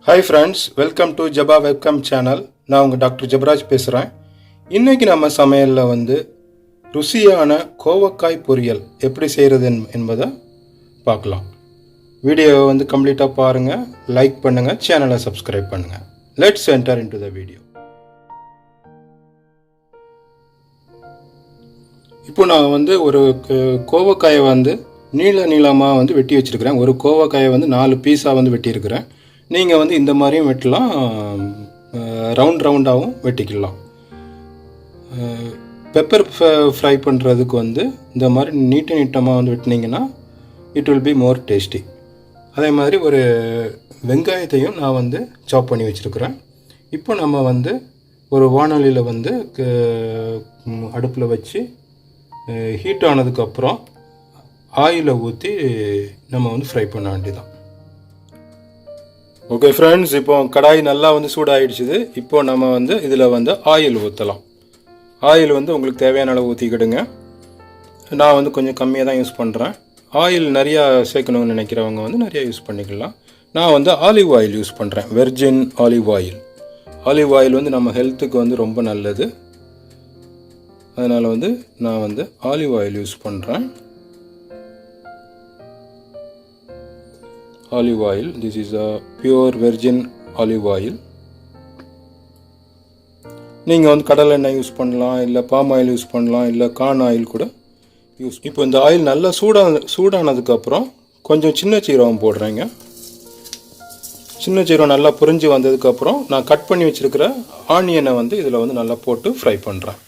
Hi friends, welcome to Jeba webcam channel. நான் உங்கள் doctor Jebaraj பேசுகிறேன். இன்றைக்கி நம்ம சமையலில் ருசியான கோவக்காய் பொரியல் எப்படி செய்கிறது என்பதை பார்க்கலாம். வீடியோவை கம்ப்ளீட்டாக பாருங்கள், லைக் பண்ணுங்கள், சேனலை சப்ஸ்கிரைப் பண்ணுங்கள். Let's enter into the video. இப்போ நான் ஒரு கோவக்காயை நீளமாக வெட்டி வச்சுருக்கிறேன். ஒரு கோவக்காயை 4 பீஸாக வெட்டியிருக்கிறேன். நீங்கள் இந்த மாதிரியும் வெட்டலாம், ரவுண்டாகவும் வெட்டிக்கலாம். பெப்பர் ஃப்ரை பண்ணுறதுக்கு இந்த மாதிரி நீட்டமாக வெட்டினீங்கன்னா it will be more tasty. அதே மாதிரி ஒரு வெங்காயத்தையும் நான் சாப் பண்ணி வச்சுருக்கிறேன். இப்போ நம்ம ஒரு வானொலியில் அடுப்பில் வச்சு ஹீட் ஆனதுக்கப்புறம் ஆயிலை ஊற்றி நம்ம ஃப்ரை பண்ண வேண்டியதான். ஓகே ஃப்ரெண்ட்ஸ், இப்போ கடாய் நல்லா சூடாகிடுச்சுது. இப்போ நம்ம இதில் ஆயில் ஊற்றலாம். ஆயில் உங்களுக்கு தேவையான அளவு ஊற்றிக்கிடுங்க. நான் கொஞ்சம் கம்மியாக தான் யூஸ் பண்ணுறேன். ஆயில் நிறையா சேர்க்கணும்னு நினைக்கிறவங்க நிறையா யூஸ் பண்ணிக்கலாம். நான் ஆலிவ் ஆயில் யூஸ் பண்ணுறேன், virgin olive oil. Olive oil நம்ம ஹெல்த்துக்கு ரொம்ப நல்லது. அதனால் நான் ஆலிவ் ஆயில் யூஸ் பண்ணுறேன். Olive oil, this is a pure virgin olive oil. நீங்கள் கடலை எண்ணெய் யூஸ் பண்ணலாம், இல்லை பாம் ஆயில் யூஸ் பண்ணலாம், இல்லை கார்ன் ஆயில் கூட யூஸ். இப்போ இந்த ஆயில் நல்லா சூடானதுக்கப்புறம் கொஞ்சம் சின்ன சீரகம் போடுறேங்க. சின்ன சீரகம் நல்லா புரிஞ்சு வந்ததுக்கப்புறம் நான் கட் பண்ணி வச்சுருக்கிற ஆனியனை இதில் நல்லா போட்டு ஃப்ரை பண்ணுறேன்.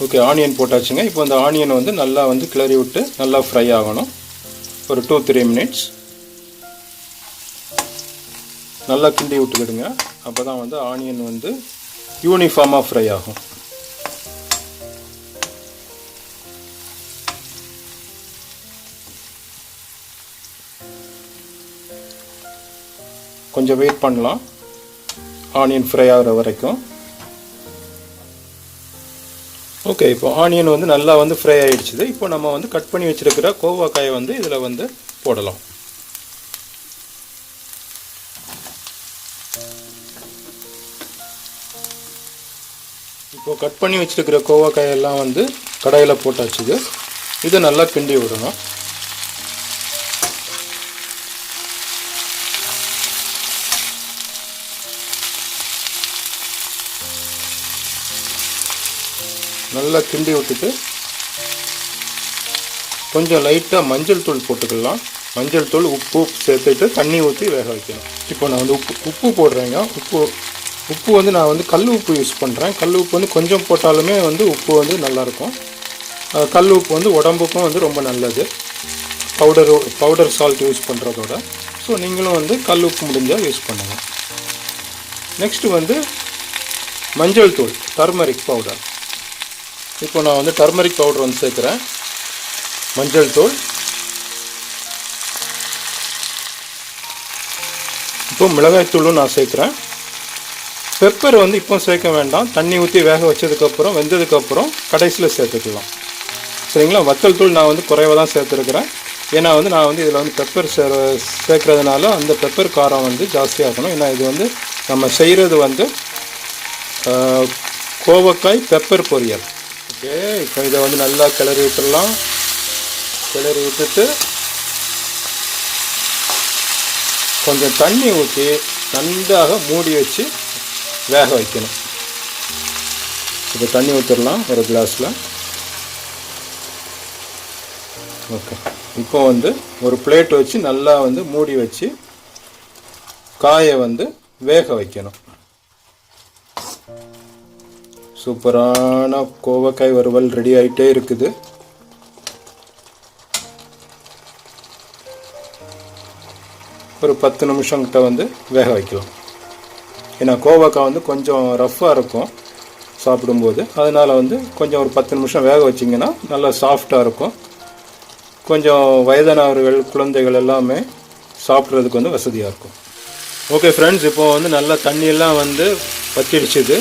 ஓகே, ஆனியன் போட்டாச்சுங்க. இப்போ அந்த ஆனியனை நல்லா கிளறி விட்டு நல்லா ஃப்ரை ஆகணும். ஒரு 2-3 மினிட்ஸ் நல்லா கிண்டி விட்டுக்கிடுங்க. அப்போ தான் ஆனியன் யூனிஃபார்மாக ஃப்ரை ஆகும். கொஞ்சம் வெயிட் பண்ணலாம் ஆனியன் ஃப்ரை ஆகிற வரைக்கும். ஓகே, இப்போ ஆனியன் நல்லா ஃப்ரை ஆகிடுச்சுது. இப்போ நம்ம கட் பண்ணி வச்சுருக்கிற கோவக்காயை இதில் போடலாம். இப்போ கட் பண்ணி வச்சுருக்கிற கோவக்காயெல்லாம் கடாயில் போட்டாச்சுது. இதை நல்லா கிண்டி விடணும். நல்லா கிண்டி விட்டுட்டு கொஞ்சம் லைட்டாக மஞ்சள் தூள் போட்டுக்கலாம். மஞ்சள் தூள், உப்பு சேர்த்துட்டு தண்ணி ஊற்றி வேக வைக்கணும். இப்போ நான் உப்பு போடுறேங்க. உப்பு நான் கல் உப்பு யூஸ் பண்ணுறேன். கல் உப்பு கொஞ்சம் போட்டாலுமே உப்பு நல்லாயிருக்கும். கல் உப்பு உடம்புக்கும் ரொம்ப நல்லது, பவுடர் சால்ட் யூஸ் பண்ணுறதோட. ஸோ நீங்களும் கல் உப்பு முடிஞ்சால் யூஸ் பண்ணுங்கள். நெக்ஸ்ட்டு மஞ்சள் தூள், டர்மரிக் பவுடர். இப்போ நான் டர்மரிக் பவுடர் சேர்க்குறேன். மஞ்சள் தூள், இப்போ மிளகாய் தூளும் நான் சேர்க்குறேன். பெப்பர் இப்போ சேர்க்க வேண்டாம். தண்ணி ஊற்றி வேக வச்சதுக்கப்புறம் வெந்ததுக்கப்புறம் கடைசியில் சேர்த்துக்கலாம். சரிங்களா? வத்தல் தூள் நான் குறைவாக தான் சேர்த்துருக்குறேன். ஏன்னா நான் இதில் பெப்பர் சேர்க்குறதுனால அந்த பெப்பர் காரம் ஜாஸ்தியாகணும். ஏன்னா இது நம்ம செய்கிறது கோவக்காய் பெப்பர் பொரியல். ஓகே, இப்போ இதை நல்லா கிளறி விட்டுடலாம். கிளறி விட்டுட்டு கொஞ்சம் தண்ணி ஊற்றி நன்றாக மூடி வச்சு வேக வைக்கணும். இப்போ தண்ணி ஊற்றிடலாம் ஒரு கிளாஸில். ஓகே, இப்போ ஒரு பிளேட் வச்சு நல்லா மூடி வச்சு காயை வேக வைக்கணும். சூப்பரான கோவக்காய் வறுவல் ரெடி ஆகிட்டே இருக்குது. ஒரு 10 நிமிஷம் கிட்ட வேக வைக்கலாம். ஏன்னா கோவக்காய் கொஞ்சம் ரஃப்பாக இருக்கும் சாப்பிடும்போது. அதனால் கொஞ்சம் ஒரு 10 நிமிஷம் வேக வச்சிங்கன்னா நல்லா சாஃப்டாக இருக்கும். கொஞ்சம் வயதானவர்கள், குழந்தைகள் எல்லாமே சாப்பிட்றதுக்கு வசதியாக இருக்கும். ஓகே ஃப்ரெண்ட்ஸ், இப்போ நல்லா தண்ணியெல்லாம் வற்றிடுச்சுது.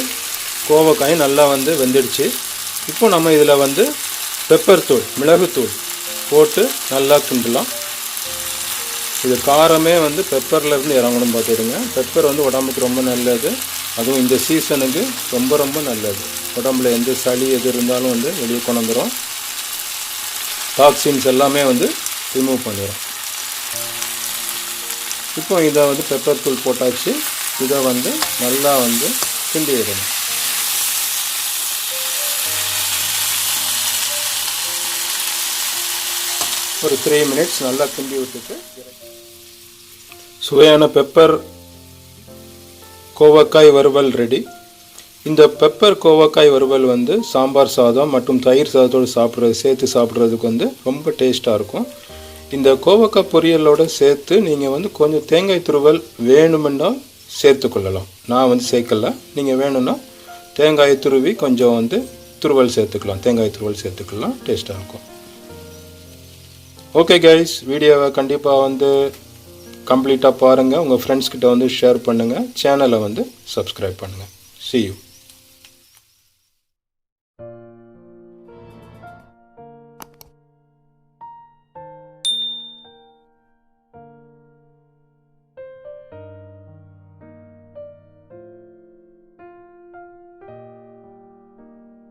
கோவக்காய் நல்லா வெந்துடுச்சு. இப்போ நம்ம இதில் பெப்பர் தூள், மிளகுத்தூள் போட்டு நல்லா கிண்டலாம். இது காரமே வந்து பெப்பர்லேருந்து இறங்கணும் பார்த்துடுங்க. பெப்பர் வந்து உடம்புக்கு ரொம்ப நல்லது. அதுவும் இந்த சீசனுக்கு ரொம்ப ரொம்ப நல்லது. உடம்புல எந்த சளி எது இருந்தாலும் வந்து வெளியே கொண்டு வந்துடும். டாக்ஸின்ஸ் எல்லாமே வந்து ரிமூவ் பண்ணிடும். இப்போ இதை வந்து பெப்பர் தூள் போட்டாச்சு. இதை வந்து நல்லா வந்து கிண்டி விடணும். ஒரு 3 மினிட்ஸ் நல்லா கிண்டி விட்டுட்டு சுவையான பெப்பர் கோவக்காய் வறுவல் ரெடி. இந்த பெப்பர் கோவக்காய் வறுவல் வந்து சாம்பார் சாதம் மற்றும் தயிர் சாதத்தோடு சேர்த்து சாப்பிட்றதுக்கு வந்து ரொம்ப டேஸ்ட்டாக இருக்கும். இந்த கோவக்காய் பொரியலோடு சேர்த்து நீங்கள் வந்து கொஞ்சம் தேங்காய் துருவல் வேணுமென்னா சேர்த்துக்கொள்ளலாம். நான் வந்து சேர்க்கல. நீங்கள் வேணும்னா தேங்காய் துருவி கொஞ்சம் வந்து துருவல் சேர்த்துக்கலாம். தேங்காய் துருவல் சேர்த்துக்கலாம். டேஸ்ட்டாக இருக்கும். ஓகே கைஸ், வீடியோவை கண்டிப்பாக வந்து கம்ப்ளீட்டாக பாருங்கள். உங்கள் ஃப்ரெண்ட்ஸ்கிட்ட வந்து ஷேர் பண்ணுங்கள். சேனலை வந்து சப்ஸ்கிரைப் பண்ணுங்கள். See you.